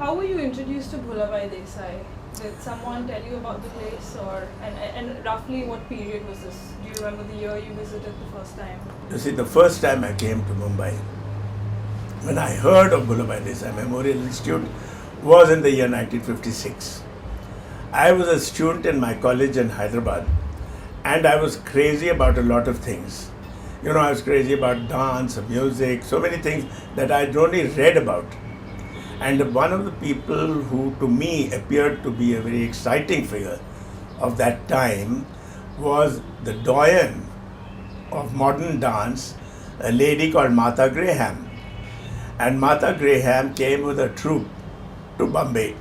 How were you introduced to Bhulabhai Desai? Did someone tell you about the place, and roughly what period was this? Do you remember the year you visited the first time? You see, the first time I came to Mumbai, when I heard of Bhulabhai Desai Memorial Institute, was in the year 1956. I was a student in my college in Hyderabad, and I was crazy about a lot of things. You know, I was crazy about dance, music, so many things that I'd only read about. And one of the people who to me appeared to be a very exciting figure of that time was the doyen of modern dance, a lady called Martha Graham. And Martha Graham came with a troupe to Bombay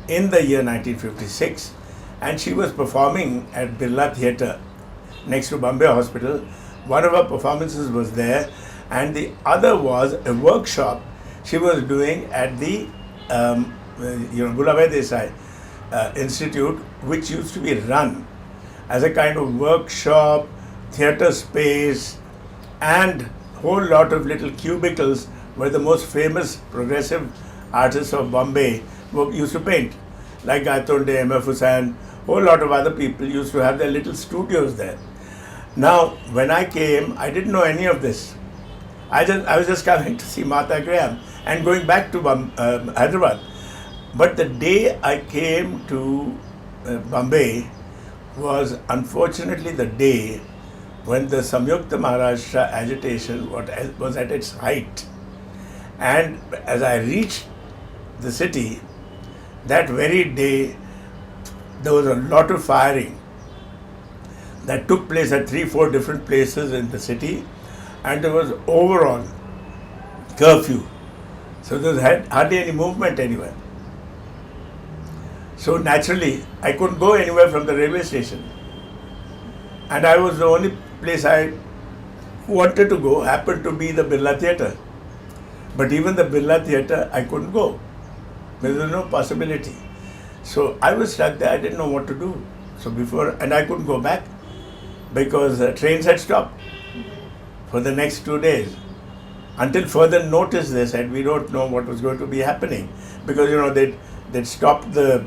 in the year 1956, and she was performing at Birla Theatre next to Bombay Hospital. One of her performances was there, and the other was a workshop she was doing at the Bhulabhai Desai Institute, which used to be run as a kind of workshop, theatre space, and whole lot of little cubicles where the most famous progressive artists of Bombay used to paint, like Gaitonde, M.F. Hussain, whole lot of other people used to have their little studios there. Now, when I came, I didn't know any of this. I was just coming to see Martha Graham and going back to Hyderabad. But the day I came to Bombay was unfortunately the day when the Samyukta Maharashtra agitation was at its height. And as I reached the city, that very day there was a lot of firing that took place at 3-4 different places in the city, and there was overall curfew. So there was hardly any movement anywhere. So naturally, I couldn't go anywhere from the railway station. And I was the only place I wanted to go, happened to be the Birla Theatre. But even the Birla Theatre, I couldn't go. There was no possibility. So I was stuck there, I didn't know what to do. And I couldn't go back because the trains had stopped for the next 2 days. Until further notice, they said, we don't know what was going to be happening. Because, they'd stopped the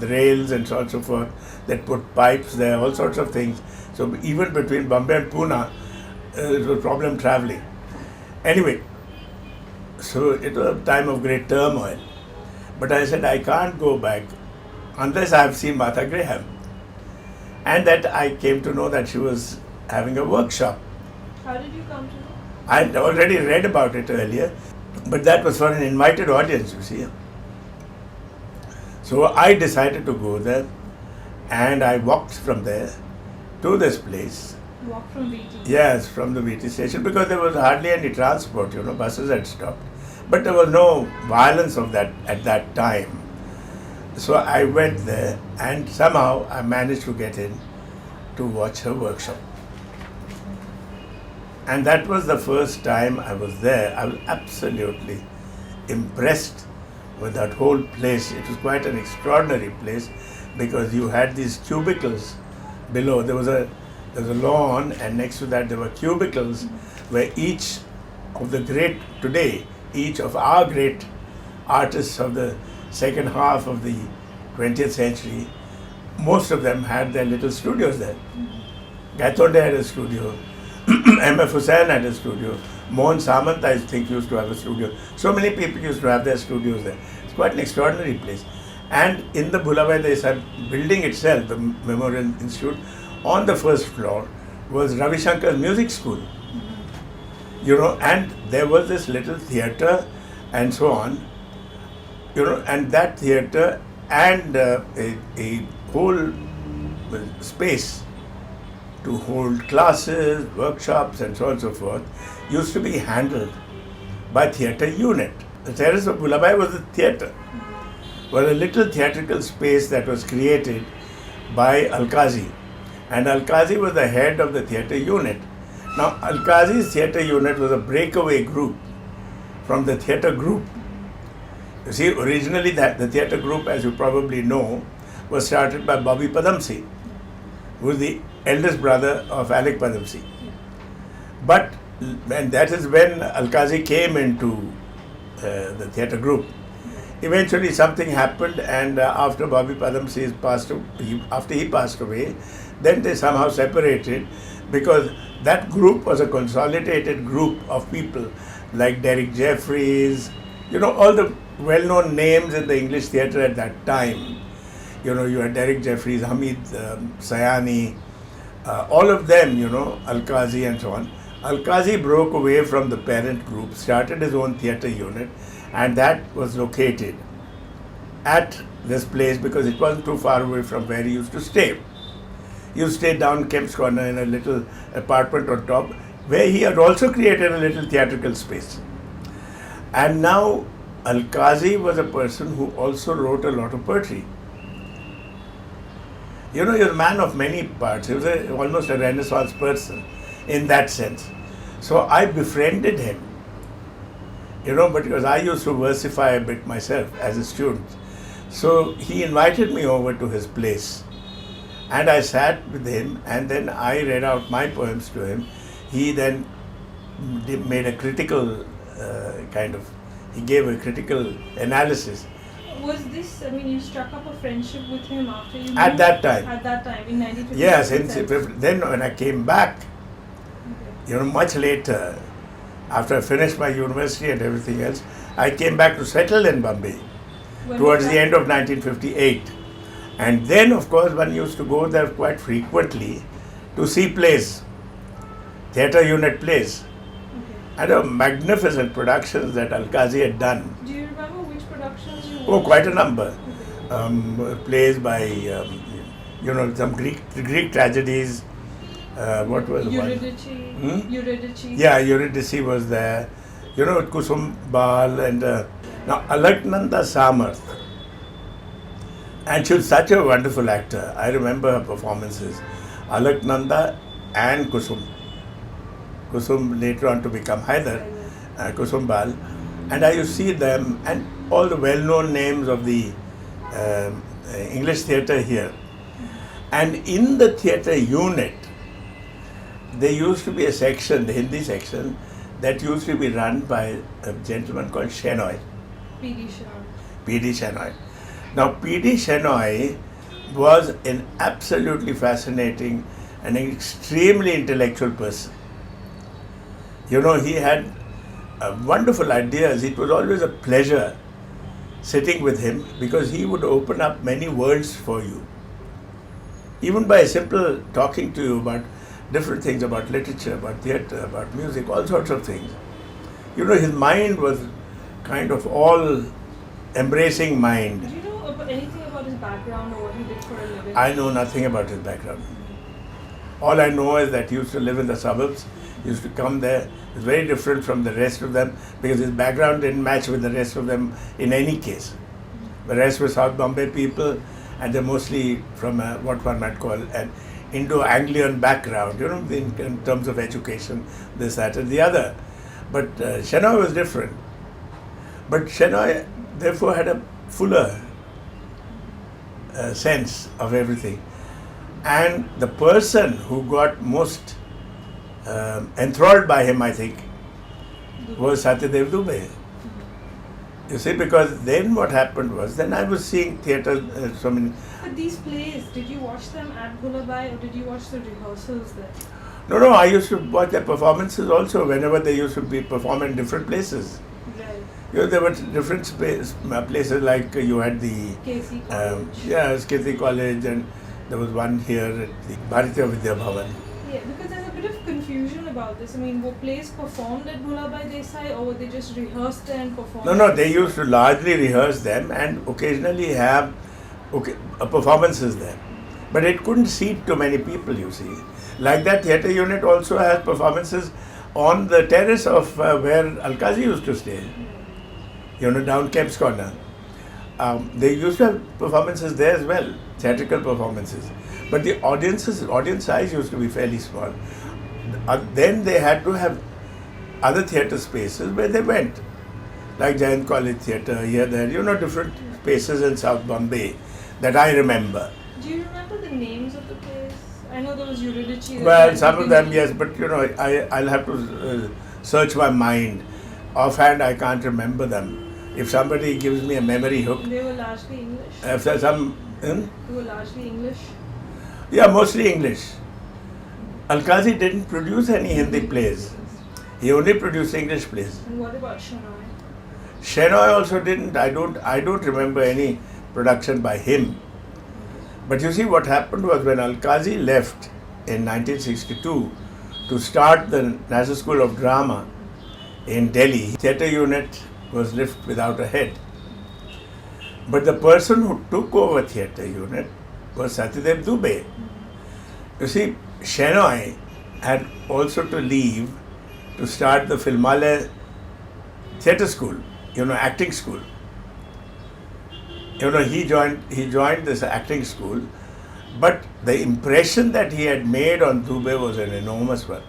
rails and so on and so forth. They'd put pipes there, all sorts of things. So even between Bombay and Pune, it was a problem traveling. Anyway, so it was a time of great turmoil. But I said, I can't go back unless I have seen Martha Graham. And that I came to know that she was having a workshop. How did you come to know? I had already read about it earlier, but that was for an invited audience, you see. So I decided to go there, and I walked from there to this place. Walk from VT? Yes, from the VT station, because there was hardly any transport, buses had stopped. But there was no violence of that at that time. So I went there, and somehow I managed to get in to watch her workshop. And that was the first time I was there. I was absolutely impressed with that whole place. It was quite an extraordinary place because you had these cubicles below. There was a lawn, and next to that there were cubicles where each of our great artists of the second half of the 20th century, most of them had their little studios there. Gaitonde had a studio, M.F. Hussain had a studio, Mohan Samant, I think, used to have a studio. So many people used to have their studios there. It's quite an extraordinary place. And in the Bhulabhai Desai building itself, the Memorial Institute, on the first floor was Ravi Shankar's music school. And there was this little theatre and so on, and that theatre and a whole space to hold classes, workshops and so on and so forth used to be handled by theatre unit. The terrace of Bhulabhai was a theatre, was a little theatrical space that was created by Alkazi. And Alkazi was the head of the theatre unit. Now, Alkazi's theatre unit was a breakaway group from the theatre group. You see, originally the theatre group, as you probably know, was started by Bobby Padamsee, who is the eldest brother of Alec Padamsee. And that is when Alkazi came into the theatre group. eventually something happened, and after Bobby Padamsee after he passed away, then they somehow separated, because that group was a consolidated group of people like Derek Jeffries, all the well-known names in the English theatre at that time. You had Derek Jeffries, Hamid Sayani, all of them, Al-Qazi and so on. Al-Qazi broke away from the parent group, started his own theatre unit, and that was located at this place because it wasn't too far away from where he used to stay. He used to stay down Kemp's Corner in a little apartment on top, where he had also created a little theatrical space. And now Al-Qazi was a person who also wrote a lot of poetry. He was a man of many parts. He was almost a Renaissance person in that sense. So I befriended him, because I used to versify a bit myself as a student. So he invited me over to his place. And I sat with him, and then I read out my poems to him. He then made a critical he gave a critical analysis. Was this, you struck up a friendship with him after you At that time. At that time, in 1956? Yes, then when I came back, much later, after I finished my university and everything else, I came back to settle in Bombay towards the end of 1958. And then, of course, one used to go there quite frequently to see plays, theatre unit plays. And magnificent productions that Al-Qazi had done. Do you remember which productions you watched? Oh, quite a number. Okay. Plays by, some Greek tragedies. What was Eurydice. one? Eurydice. Yeah, Eurydice was there. Kusum Bal and now Alaknanda Samarth. And she was such a wonderful actor. I remember her performances. Alaknanda and Kusum. Kusum later on to become Haider, Kusum Bal. And I used to see them and all the well-known names of the English theatre here. And in the theatre unit, there used to be a section, the Hindi section, that used to be run by a gentleman called Shenoy. P.D. Shenoy. P.D. Shenoy. Now, P.D. Shenoy was an absolutely fascinating and extremely intellectual person. He had wonderful ideas. It was always a pleasure sitting with him because he would open up many worlds for you. Even by simple talking to you about different things, about literature, about theatre, about music, all sorts of things. His mind was kind of all-embracing mind. Do you know anything about his background or what he did for a living? I know nothing about his background. All I know is that he used to live in the suburbs. He used to come there. He was very different from the rest of them because his background didn't match with the rest of them in any case. The rest were South Bombay people, and they're mostly from what one might call an Indo-Anglian background, in terms of education, this, that, and the other. But Shenoy was different. But Shenoy, therefore, had a fuller sense of everything. And the person who got most enthralled by him, I think, was Satyadev Dubey. You see, because then what happened was, then I was seeing theatre, But these plays, did you watch them at Bhulabhai or did you watch the rehearsals there? No, I used to watch their performances also whenever they used to be performed in different places. Right. There were different places like you had the KC College. KC College, and there was one here at the Bharatiya Vidya Bhavan. Yeah, because there's a bit of confusion about this. Were plays performed at Bhulabhai Desai or were they just rehearsed there and performed? No, they used to largely rehearse them and occasionally have performances there. But it couldn't seat too many people, you see. Like that theatre unit also has performances on the terrace of where Al-Qazi used to stay. Down Kemp's Corner. They used to have performances there as well, theatrical performances. But the audience size used to be fairly small. Then they had to have other theatre spaces where they went, like Giant College Theatre, here, there, different spaces in South Bombay that I remember. Do you remember the names of the plays? I know there was Eurydice. Well, some of them, yes, but I'll have to search my mind. Offhand, I can't remember them. If somebody gives me a memory hook, They were largely English. after some, They were largely English. yeah, mostly English. Al-Qazi didn't produce any Hindi plays. He only produced English plays. And what about Shenoy? Shenoy also didn't. I don't remember any production by him. But you see, what happened was when Al-Qazi left in 1962 to start the National School of Drama in Delhi, theatre unit was left without a head. But the person who took over theatre unit was Satyadev Dubey. You see, Shenoy had also to leave to start the Filmale theatre school, acting school. He joined this acting school, but the impression that he had made on Dubey was an enormous one.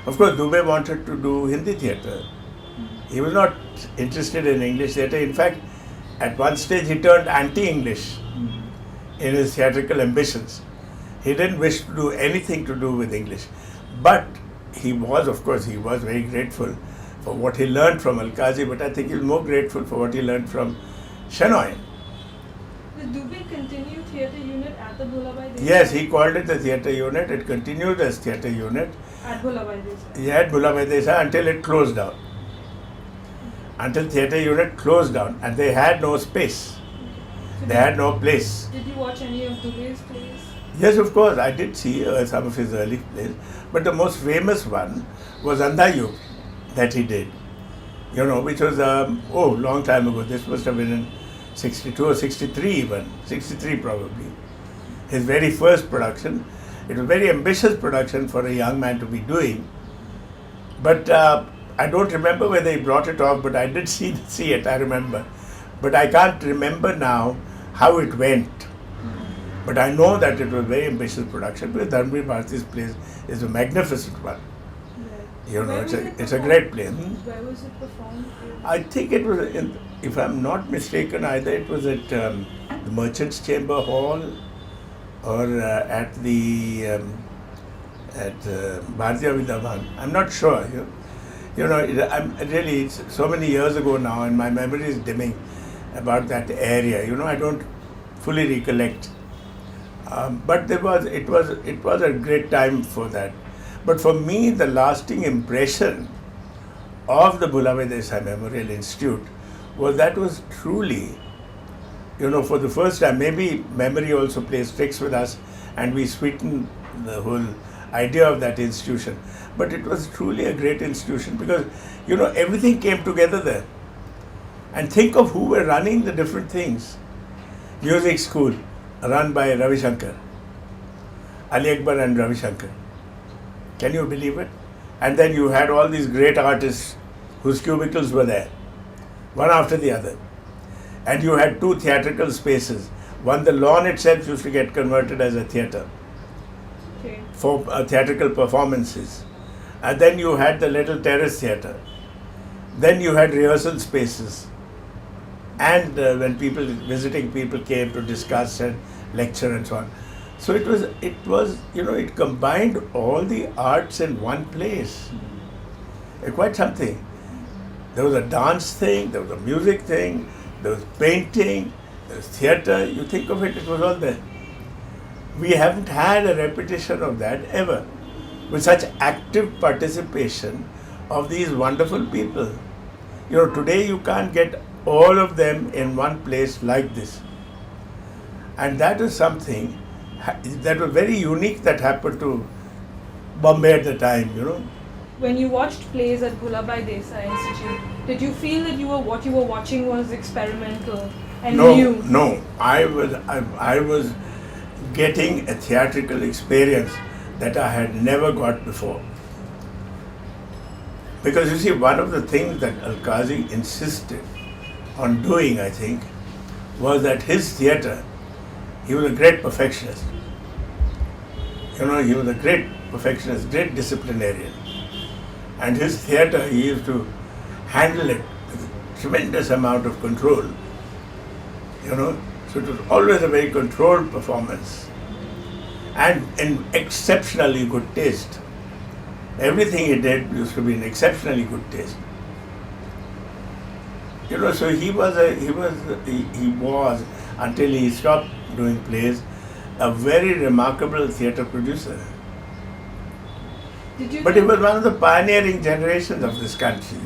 Of course, Dubey wanted to do Hindi theatre. He was not interested in English theatre. In fact, at one stage he turned anti-English in his theatrical ambitions. He didn't wish to do anything to do with English. But he was very grateful for what he learned from Al-Qazi, but I think he was more grateful for what he learned from Shenoy. Did Dubey continue theatre unit at the Bhulabhai Desai? Yes, he called it the theatre unit. It continued as theatre unit. At Bhulabhai Desai? Yeah, at Bhulabhai Desai until it closed down. Until theatre unit closed down, and they had no space. So They had no place. Did you watch any of Dubey's plays? Yes, of course, I did see some of his early plays, but the most famous one was Andayug that he did, which was long time ago. This must have been in 62 or 63 even, 63 probably. His very first production. It was a very ambitious production for a young man to be doing, but I don't remember whether he brought it off, but I did see it, I remember. But I can't remember now how it went. But I know that it was a very ambitious production because Dharmveer Bharati's play is a magnificent one. Right. It's a great play. Where was it performed? I think it was, if I'm not mistaken, either it was at the Merchants Chamber Hall or at the Bharatiya Vidyavan. I'm not sure. I'm really, it's so many years ago now, and my memory is dimming about that area. I don't fully recollect. But it was a great time for that. But for me, the lasting impression of the Bhulabhai Desai Memorial Institute was truly, for the first time, maybe memory also plays tricks with us and we sweeten the whole idea of that institution. But it was truly a great institution because, everything came together there. And think of who were running the different things. Music school, run by Ravi Shankar, Ali Akbar and Ravi Shankar. Can you believe it? And then you had all these great artists whose cubicles were there, one after the other. And you had two theatrical spaces. One, the lawn itself used to get converted as a theatre for theatrical performances. And then you had the little terrace theatre. Then you had rehearsal spaces. And when visiting people came to discuss and lecture and so on. So it combined all the arts in one place. Quite something. There was a dance thing, there was a music thing, there was painting, there was theatre. You think of it, it was all there. We haven't had a repetition of that ever, with such active participation of these wonderful people. Today you can't get all of them in one place like this. And that is something that was very unique that happened to Bombay at the time, When you watched plays at Bhulabhai Desai Institute, did you feel that what you were watching was experimental and new? No. I was getting a theatrical experience that I had never got before. Because you see, one of the things that Al-Qazi insisted on doing, I think, was that his theatre, he was a great perfectionist. He was a great perfectionist, great disciplinarian. And his theatre, he used to handle it with a tremendous amount of control. So it was always a very controlled performance. And in exceptionally good taste. Everything he did used to be in exceptionally good taste. So he was until he stopped doing plays, a very remarkable theatre producer. Did you But he think- was one of the pioneering generations of this country,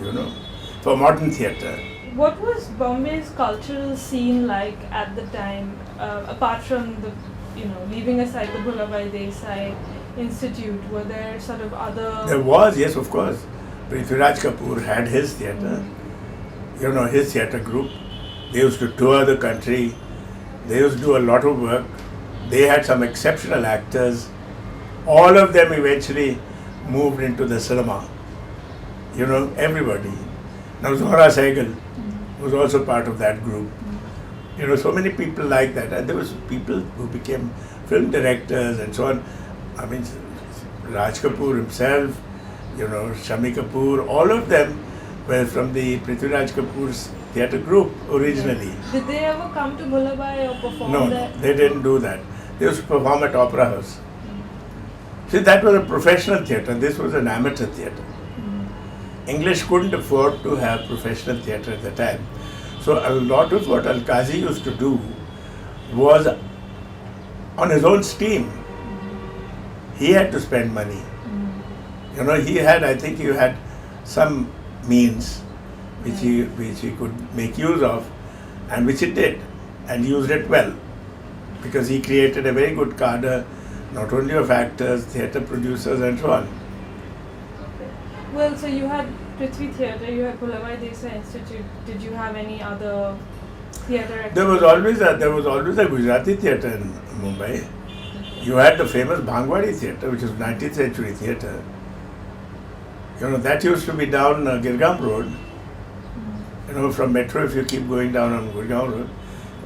for modern theatre. What was Bombay's cultural scene like at the time, apart from the, leaving aside the Bhulabai Desai Institute? Were there sort of other? There was, yes, of course. Prithviraj Kapoor had his theatre, his theatre group. They used to tour the country. They used to do a lot of work. They had some exceptional actors. All of them eventually moved into the cinema. Everybody. Now Zohra Sehgal was also part of that group. So many people like that. And there was people who became film directors and so on. I mean, Raj Kapoor himself, Shami Kapoor, all of them were from the Prithviraj Kapoor's theatre group originally. Did they ever come to Bhulabai or perform No, there? they didn't do that. They used to perform at Opera House. See, that was a professional theatre. This was an amateur theatre. English couldn't afford to have professional theatre at the time. So a lot of what Al-Qazi used to do was on his own steam. He had to spend money. I think he had some means which he could make use of, and which he did, and used it well, because he created a very good cadre, not only of actors, theatre producers and so on. Well, so you had Prithvi Theatre, you had Bhulabai Desai Institute. Did you have any other theatre? There was always a Gujarati theatre in Mumbai. You had the famous Bhangwadi theatre, which was 19th century theatre. That used to be down Girgaon Road. From Metro, if you keep going down on Gurgaon Road,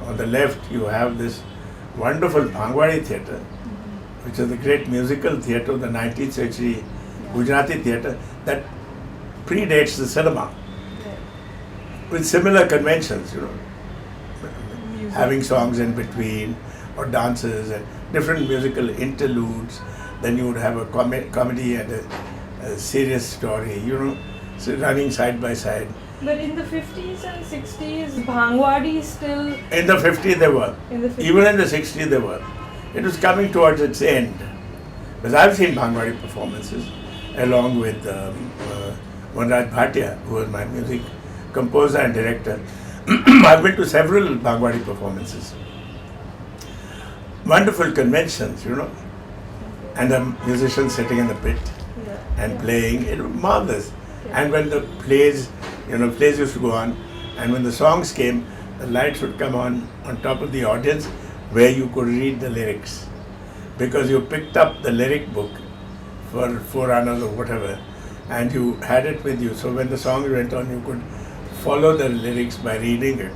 on the left you have this wonderful Bhangwadi theatre, which is the great musical theatre of the 19th century Gujarati theatre that predates the cinema, with similar conventions, Music. having songs in between or dances and different musical interludes. Then you would have a comedy and a serious story, so running side by side. But in the 50s and 60s, Bhangwadi still. In the 50s there were. In the 50s. Even in the 60s there were. It was coming towards its end. Because I've seen Bhangwadi performances along with Vanraj Bhatia, who was my music composer and director. I've been to several Bhangwadi performances. Wonderful conventions, and the musicians sitting in the pit and playing. It was marvelous. And when the plays used to go on, and when the songs came, the lights would come on top of the audience, where you could read the lyrics, because you picked up the lyric book for forerunners or whatever, and you had it with you. So when the song went on, you could follow the lyrics by reading it.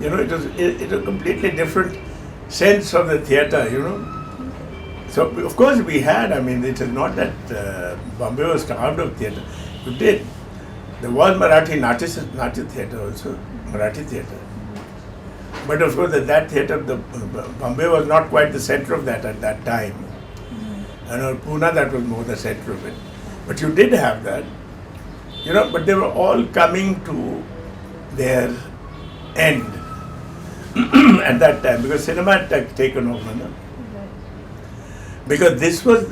It was a completely different sense of the theatre. So of course we had. I mean, it is not that Bombay was starved of theatre. You did. There was Marathi Natya theatre also, Marathi theatre. But of course, that theatre, Bombay was not quite the centre of that at that time. Pune, that was more the centre of it. But you did have that. But they were all coming to their end at that time, because cinema had taken over. No? Because this was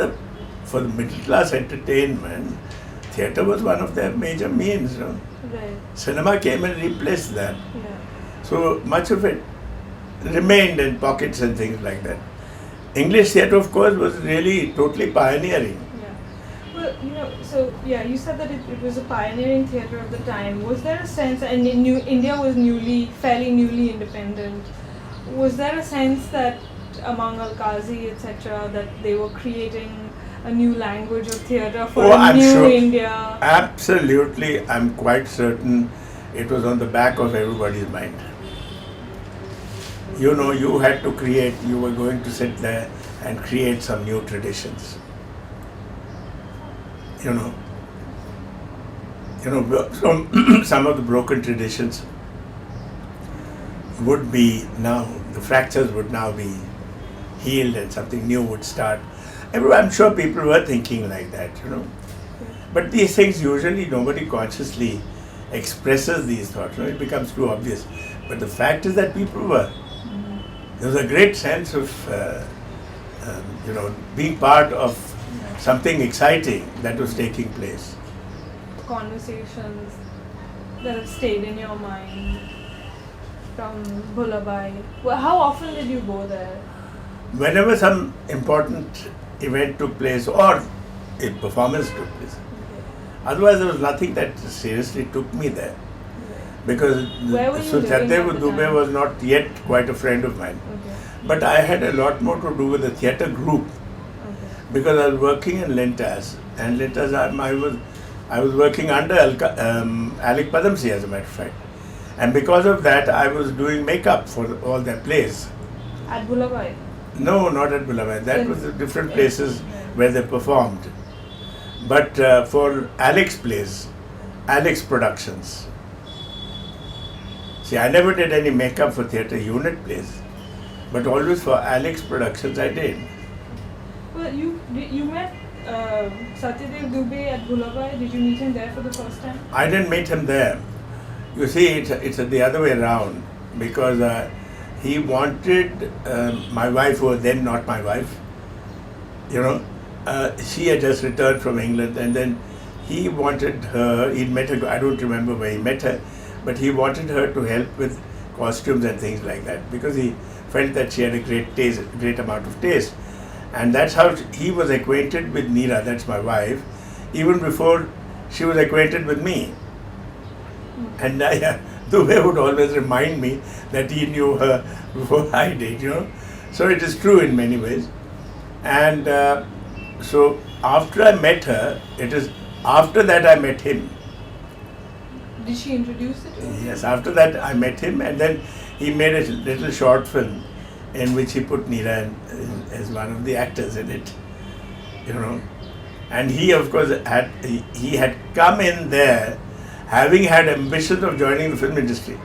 for the middle class entertainment, theatre was one of their major means. Right. Cinema came and replaced that. Yeah. So much of it remained in pockets and things like that. English theatre, of course, was really totally pioneering. Yeah. Well, you said that it was a pioneering theatre of the time. Was there a sense, and India was fairly newly independent, was there a sense that among Al-Qazi, etc., that they were creating a new language of theatre for I'm new sure. India? Absolutely, I'm quite certain it was on the back of everybody's mind. You had to create, you were going to sit there and create some new traditions. Some of the broken traditions would be now, the fractures would now be healed and something new would start. I'm sure people were thinking like that, But these things usually nobody consciously expresses these thoughts, it becomes too obvious. But the fact is that people were. There was a great sense of, being part of something exciting that was taking place. Conversations that have stayed in your mind from Bombay. Well, how often did you go there? Whenever some important event took place or a performance took place. Otherwise, there was nothing that seriously took me there. Because Where were you living at Shyam the Dubey time? was not yet quite a friend of mine. Okay. But I had a lot more to do with the theatre group Okay. because I was working in Lintas, and Lintas I was working under Alec Padamsee, as a matter of fact, and because of that I was doing makeup for all their plays. At Bombay. No, not at Bombay. That Then- was the different places where they performed. But for Alec's plays, Alec's productions. See, I never did any makeup for theatre unit plays, but always for Alec's productions I did. Well, you met Satyadev Dubey at Bombay. Did you meet him there for the first time? I didn't meet him there. You see, it's the other way around because he wanted my wife, who was then not my wife, she had just returned from England, and then he wanted her, he'd met her, I don't remember where he met her, but he wanted her to help with costumes and things like that because he felt that she had a great amount of taste. And that's how he was acquainted with Neera, that's my wife, even before she was acquainted with me. And Dubey would always remind me that he knew her before I did, So it is true in many ways. And so after I met her, it is after that I met him. Did she introduce it to you? Yes, after that I met him, and then he made a little short film in which he put Neera as one of the actors in it, And he, of course, had come in there having had ambitions of joining the film industry.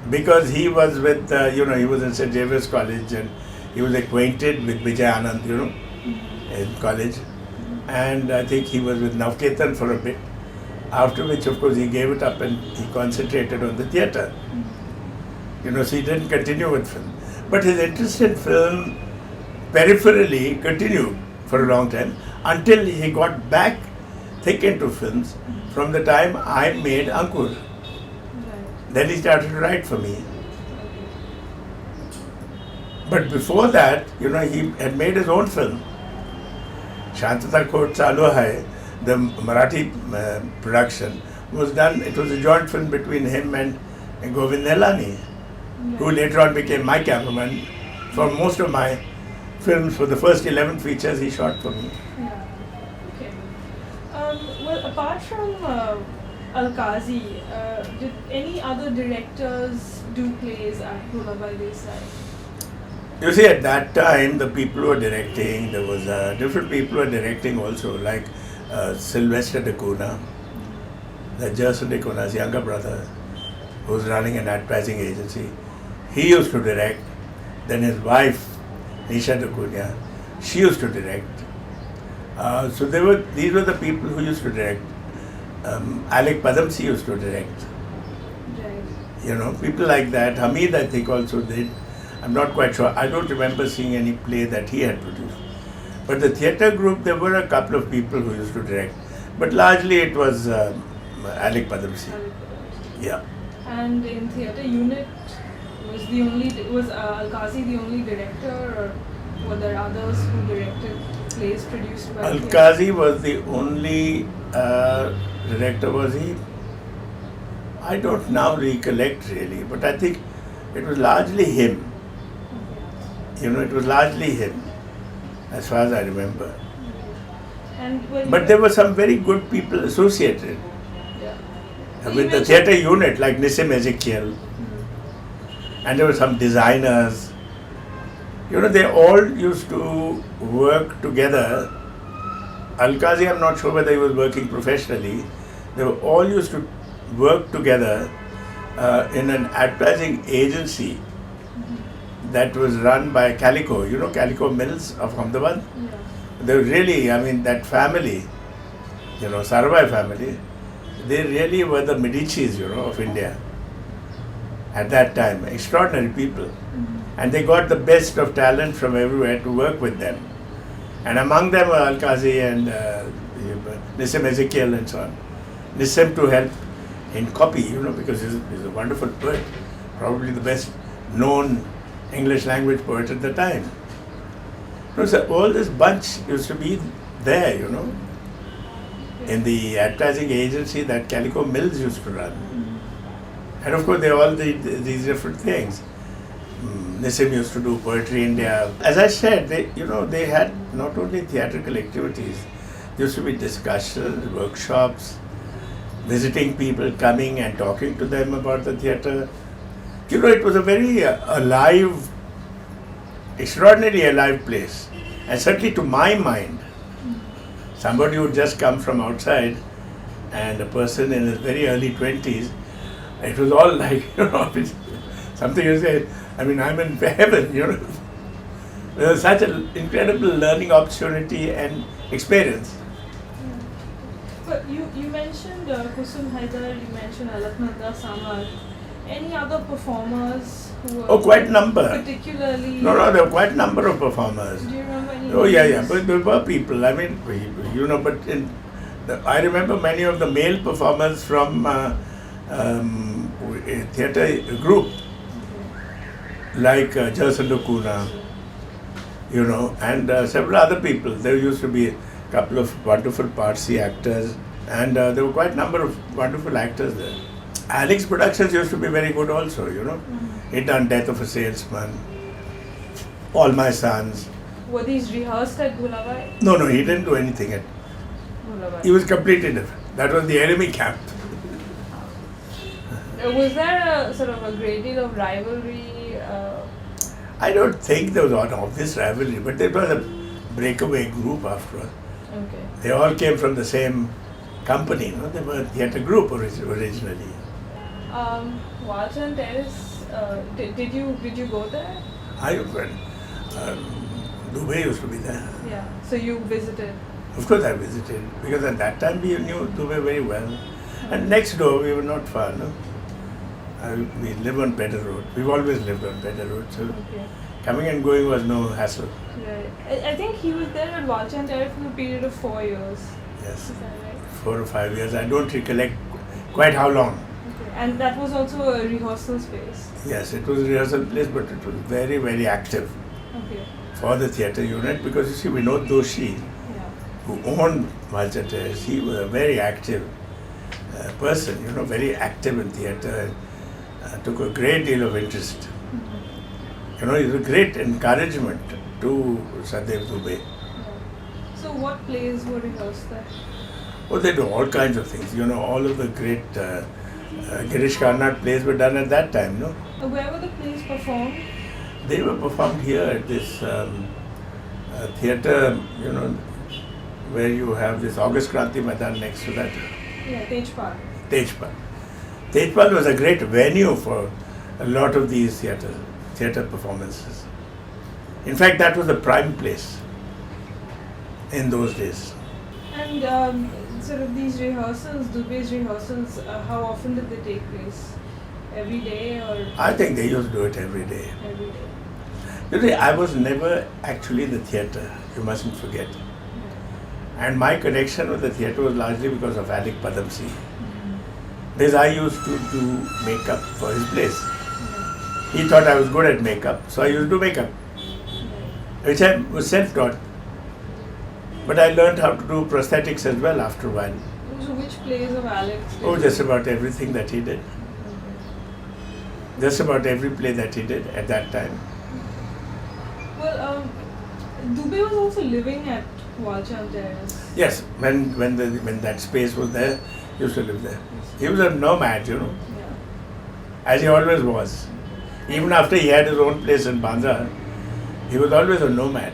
Because he was with, he was in St. Xavier's College and he was acquainted with Vijay Anand, in college. And I think he was with Navketan for a bit. After which, of course, he gave it up and he concentrated on the theatre. So he didn't continue with film. But his interest in film peripherally continued for a long time until he got back thick into films from the time I made Ankur. Right. Then he started to write for me. But before that, he had made his own film. Shanta Gokhale, the Marathi production, was done. It was a joint film between him and Govind Nelani, who later on became my cameraman for most of my films. For the first 11 features he shot for me. Yeah. Okay. Well, apart from Alkazi, did any other directors do plays at Bombay Desai? You see, at that time, the people who were directing, there was different people who were directing also, like Sylvester de Cuna, the Jason de Cuna's younger brother, who was running an advertising agency. He used to direct. Then his wife, Nisha de Cuna, she used to direct. So these were the people who used to direct. Alec Padamsee used to direct. Right. People like that. Hamid, I think, also did. I'm not quite sure. I don't remember seeing any play that he had produced. But the theatre group, there were a couple of people who used to direct. But largely it was Alec Padamsee. Yeah. And in theatre unit, was Alkazi the only director, or were there others who directed plays produced by theatre? Alkazi was the only director, was he? I don't now recollect really, but I think it was largely him. It was largely him, as far as I remember. And when But there were some very good people associated yeah. with the theatre unit, like Nissim Ezekiel, and there were some designers. They all used to work together. Alkazi, I'm not sure whether he was working professionally. They were all used to work together in an advertising agency that was run by Calico. Calico Mills of Ahmedabad. Yeah. They were really, that family, Sarabhai family, they really were the Medicis, of India at that time. Extraordinary people. And they got the best of talent from everywhere to work with them. And among them were Al-Qazi and Nissim Ezekiel and so on. Nissim to help in copy, because he's a wonderful poet, probably the best known English language poet at the time. So all this bunch used to be there, in the advertising agency that Calico Mills used to run. And of course, they all did these different things. Nissim used to do Poetry India. As I said, they had not only theatrical activities, there used to be discussions, workshops, visiting people, coming and talking to them about the theatre. It was a very alive, extraordinarily alive place. And certainly to my mind, somebody would just come from outside and a person in his very early 20s, it was all like, something you say, I'm in heaven, It was such an incredible learning opportunity and experience. But you mentioned Kusum Haidar, you mentioned Alaknanda Samar. Any other performers who were Quite a number. Particularly. No, there were quite a number of performers. Do you remember any? Yeah, but there were people. I mean, I remember many of the male performers from a theatre group, like Jarsandhu Kuna, and several other people. There used to be a couple of wonderful Parsi actors, and there were quite a number of wonderful actors there. Alex Productions used to be very good also, He'd done Death of a Salesman, All My Sons. Were these rehearsed at Bhulabai? No, he didn't do anything at. Bhulabai. He was completely different. That was the enemy camp. Was there a sort of a great deal of rivalry? I don't think there was an obvious rivalry, but it was a breakaway group after all. Okay. They all came from the same company, They were a theatre group originally. Walchand Terrace, did you go there? I went. Dubai used to be there. Yeah. So you visited? Of course I visited, because at that time we knew Dubai very well. And next door we were not far, we live on Pedder Road. We've always lived on Pedder Road, so coming and going was no hassle. Right. I think he was there at Walchand Terrace for a period of 4 years. Yes. Is that right? 4 or 5 years. I don't recollect quite how long. Okay. And that was also a rehearsal space? Yes, it was a rehearsal place, but it was very, very active for the theatre unit, because you see, Vinod Doshi, who owned Walchand Terrace, he was a very active person, very active in theatre, took a great deal of interest. It was a great encouragement to Sadhdev Dubey. So what plays were rehearsed there? Oh, they do all kinds of things. All of the great Girish Karnad plays were done at that time, Where were the plays performed? They were performed here at this theatre, where you have this August Kranti Maidan next to that. Yeah, Tejpal. Tejpal. Tejpal was a great venue for a lot of these theatre performances. In fact, that was the prime place in those days. And sort of these rehearsals, Dubey's rehearsals, how often did they take place? Every day or? I think they used to do it every day. Every day. I was never actually in the theatre, you mustn't forget. And my connection with the theatre was largely because of Alec Padamsee. Because I used to do makeup for his place. He thought I was good at makeup, so I used to do makeup, which I was self-taught. But I learned how to do prosthetics as well after a while. So which plays of Alex? Just about everything that he did. Just about every play that he did at that time. Well, Dubey was also living at Walchand Terrace. Yes, when that space was there, he used to live there. He was a nomad, as he always was. Even after he had his own place in Bandra, he was always a nomad.